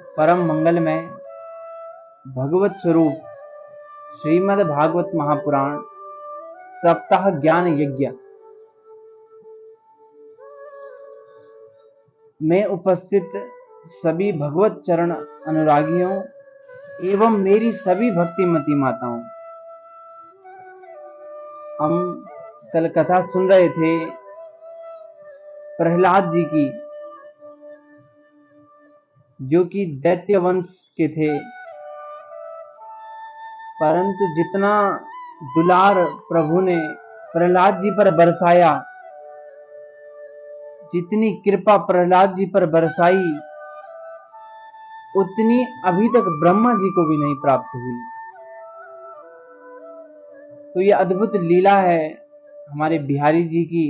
परम मंगलमय भगवत स्वरूप श्रीमद् भागवत महापुराण सप्ताह ज्ञान यज्ञ में उपस्थित सभी भगवत चरण अनुरागियों एवं मेरी सभी भक्तिमती माताओं, हम कल कथा सुन रहे थे प्रहलाद जी की, जो कि दैत्य वंश के थे, परंतु जितना दुलार प्रभु ने प्रहलाद जी पर बरसाया, जितनी कृपा प्रहलाद जी पर बरसाई, उतनी अभी तक ब्रह्मा जी को भी नहीं प्राप्त हुई। तो यह अद्भुत लीला है हमारे बिहारी जी की,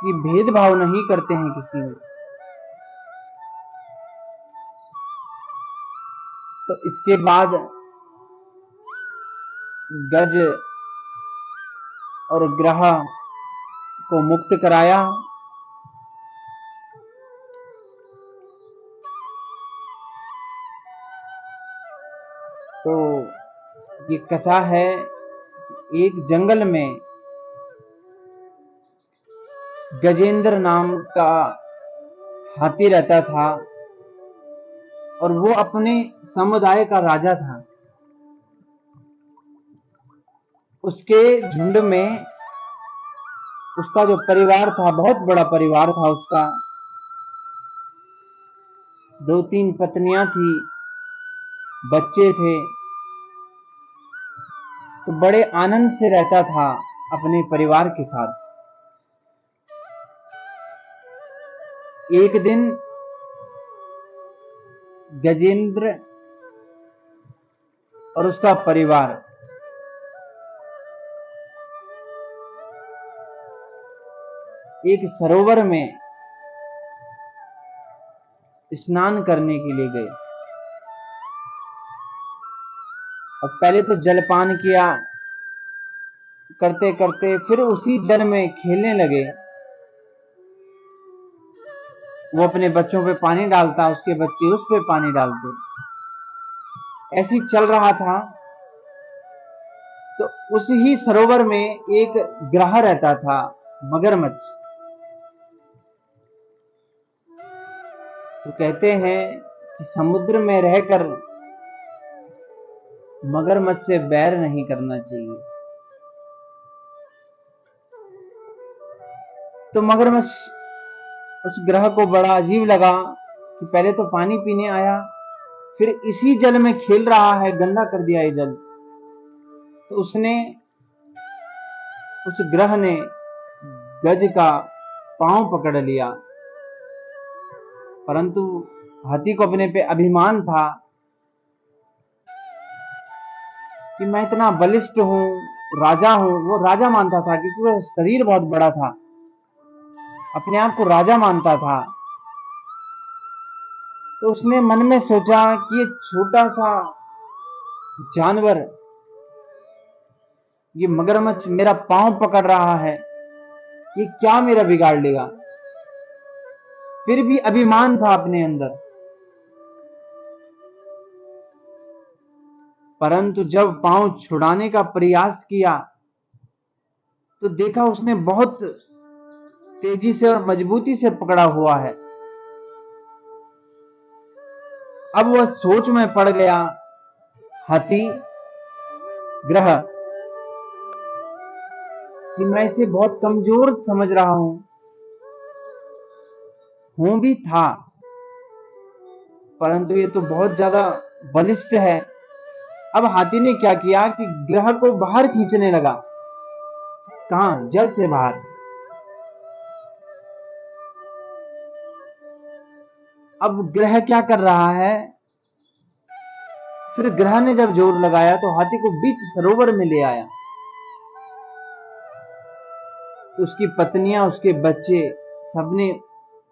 कि भेदभाव नहीं करते हैं किसी में। तो इसके बाद गज और ग्रह को मुक्त कराया। तो ये कथा है, एक जंगल में गजेंद्र नाम का हाथी रहता था और वो अपने समुदाय का राजा था। उसके झुंड में उसका जो परिवार था, बहुत बड़ा परिवार था उसका, 2-3 पत्नियां थी, बच्चे थे। तो बड़े आनंद से रहता था अपने परिवार के साथ। एक दिन गजेंद्र और उसका परिवार एक सरोवर में स्नान करने के लिए गए। और पहले तो जलपान किया, करते करते फिर उसी जल में खेलने लगे। वो अपने बच्चों पे पानी डालता, उसके बच्चे उस पे पानी डालते, ऐसे ही चल रहा था। तो उसी ही सरोवर में एक ग्रह रहता था, मगरमच्छ। तो कहते हैं कि समुद्र में रहकर मगरमच्छ से बैर नहीं करना चाहिए। तो मगरमच्छ उस ग्रह को बड़ा अजीब लगा कि पहले तो पानी पीने आया, फिर इसी जल में खेल रहा है, गंदा कर दिया ये जल। तो उस ग्रह ने गज का पांव पकड़ लिया, परंतु हाथी को अपने पे अभिमान था कि मैं इतना बलिष्ठ हूं, राजा हूं। वो राजा मानता था क्योंकि वह शरीर बहुत बड़ा था, अपने आप को राजा मानता था। तो उसने मन में सोचा कि ये छोटा सा जानवर, ये मगरमच्छ मेरा पांव पकड़ रहा है, ये क्या मेरा बिगाड़ लेगा। फिर भी अभिमान था अपने अंदर। परंतु जब पांव छुड़ाने का प्रयास किया तो देखा उसने बहुत तेजी से और मजबूती से पकड़ा हुआ है। अब वह सोच में पड़ गया, हाथी ग्रह, कि मैं इसे बहुत कमजोर समझ रहा हूं भी था, परंतु ये तो बहुत ज्यादा बलिष्ठ है। अब हाथी ने क्या किया कि ग्रह को बाहर खींचने लगा। कहां? जल से बाहर। अब ग्रह क्या कर रहा है? फिर ग्रह ने जब जोर लगाया तो हाथी को बीच सरोवर में ले आया। तो उसकी पत्नियां, उसके बच्चे, सबने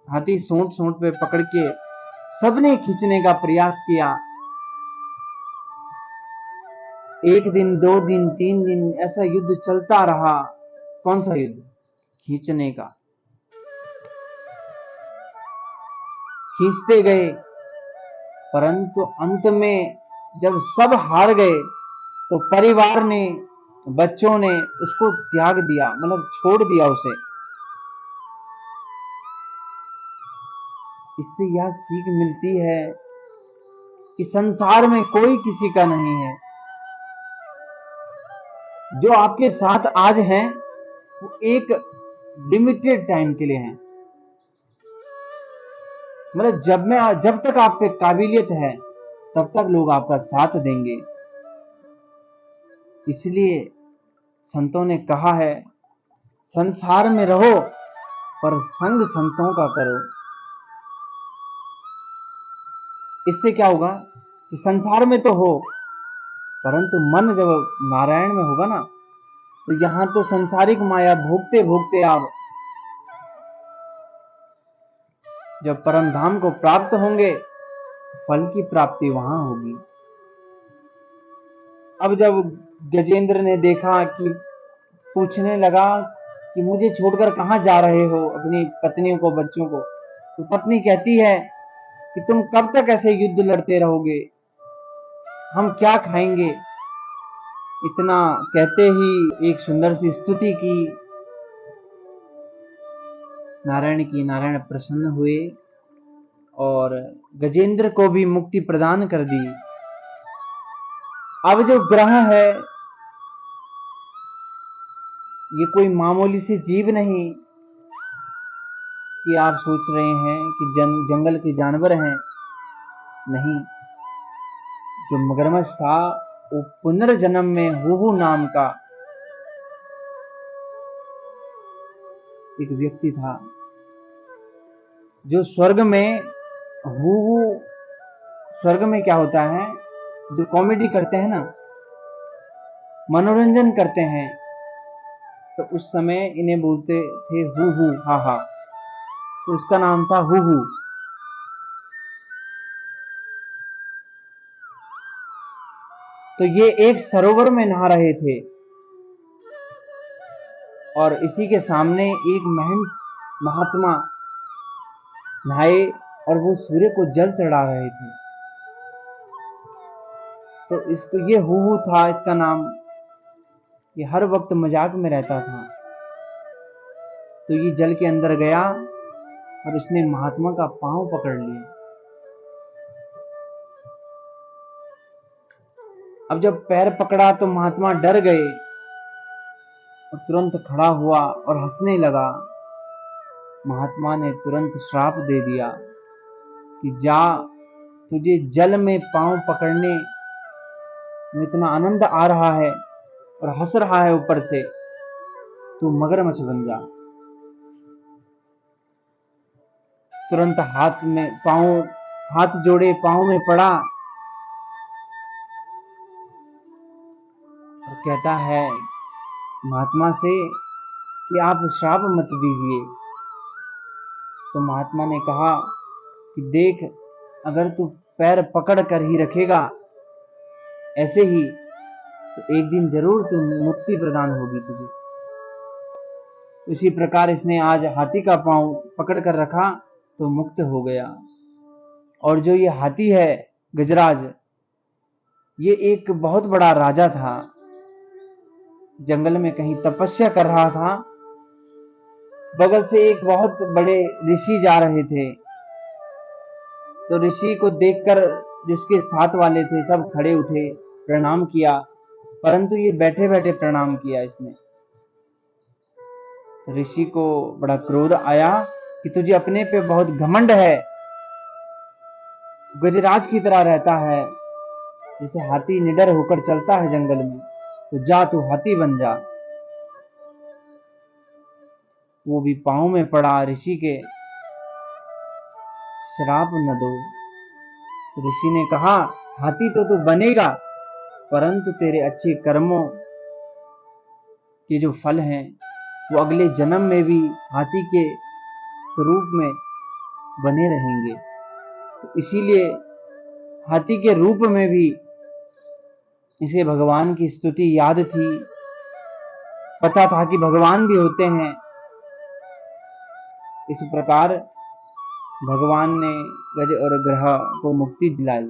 हाथी सोंठ सोंठ पे पकड़ के सबने खींचने का प्रयास किया। 1 दिन, 2 दिन, 3 दिन ऐसा युद्ध चलता रहा। कौन सा युद्ध? खींचने का। खींचते गए, परंतु अंत में जब सब हार गए तो परिवार ने, बच्चों ने उसको त्याग दिया, मतलब छोड़ दिया उसे। इससे यह सीख मिलती है कि संसार में कोई किसी का नहीं है। जो आपके साथ आज हैं वो एक लिमिटेड टाइम के लिए हैं, मतलब जब तक आप पे काबिलियत है तब तक लोग आपका साथ देंगे। इसलिए संतों ने कहा है, संसार में रहो पर संग संतों का करो। इससे क्या होगा कि संसार में तो हो, परंतु मन जब नारायण में होगा ना, तो यहां तो संसारिक माया भोगते भोगते आप जब परम धाम को प्राप्त होंगे, फल की प्राप्ति वहां होगी। अब जब गजेंद्र ने देखा कि पूछने लगा कि मुझे छोड़कर कहां जा रहे हो, अपनी पत्नियों को, बच्चों को, तो पत्नी कहती है कि तुम कब तक ऐसे युद्ध लड़ते रहोगे, हम क्या खाएंगे। इतना कहते ही एक सुंदर सी स्तुति की नारायण की। नारायण प्रसन्न हुए और गजेंद्र को भी मुक्ति प्रदान कर दी। अब जो ग्रह है ये कोई मामूली सी जीव नहीं कि आप सोच रहे हैं कि जंगल के जानवर हैं। नहीं, जो मगरमच्छ था वो पुनर्जन्म में हुहू नाम का एक व्यक्ति था, जो स्वर्ग में हुहू, स्वर्ग में क्या होता है, जो कॉमेडी करते हैं ना, मनोरंजन करते हैं, तो उस समय इन्हें बोलते थे हु हु हा हा, तो उसका नाम था हु हु। तो ये एक सरोवर में नहा रहे थे और इसी के सामने एक महंत महात्मा नहाए और वो सूर्य को जल चढ़ा रहे थे। तो इसको ये हु था इसका नाम, ये हर वक्त मजाक में रहता था। तो ये जल के अंदर गया और इसने महात्मा का पांव पकड़ लिया। अब जब पैर पकड़ा तो महात्मा डर गए और तुरंत खड़ा हुआ और हंसने लगा। महात्मा ने तुरंत श्राप दे दिया कि जा, तुझे जल में पांव पकड़ने में इतना आनंद आ रहा है और हंस रहा है ऊपर से, तू मगरमच्छ बन जा। तुरंत हाथ जोड़े पांव में पड़ा और कहता है महात्मा से कि आप श्राप मत दीजिए। तो महात्मा ने कहा कि देख, अगर तू पैर पकड़ कर ही रखेगा ऐसे ही, तो एक दिन जरूर तू मुक्ति प्रदान होगी तुझे। उसी प्रकार इसने आज हाथी का पांव पकड़ कर रखा तो मुक्त हो गया। और जो ये हाथी है गजराज, ये एक बहुत बड़ा राजा था, जंगल में कहीं तपस्या कर रहा था। बगल से एक बहुत बड़े ऋषि जा रहे थे, तो ऋषि को देखकर जिसके साथ वाले थे सब खड़े उठे, प्रणाम किया, परंतु ये बैठे बैठे प्रणाम किया इसने। ऋषि को बड़ा क्रोध आया कि तुझे अपने पे बहुत घमंड है, गजराज की तरह रहता है, जैसे हाथी निडर होकर चलता है जंगल में, तो जा तू हाथी बन जा। वो भी पांव में पड़ा ऋषि के, श्राप न दो। ऋषि ने कहा हाथी तो तू बनेगा, परंतु तेरे अच्छे कर्मों के जो फल हैं वो अगले जन्म में भी हाथी के स्वरूप में बने रहेंगे। तो इसीलिए हाथी के रूप में भी इसे भगवान की स्तुति याद थी, पता था कि भगवान भी होते हैं। इस प्रकार भगवान ने गज और ग्रह को मुक्ति दिलाई।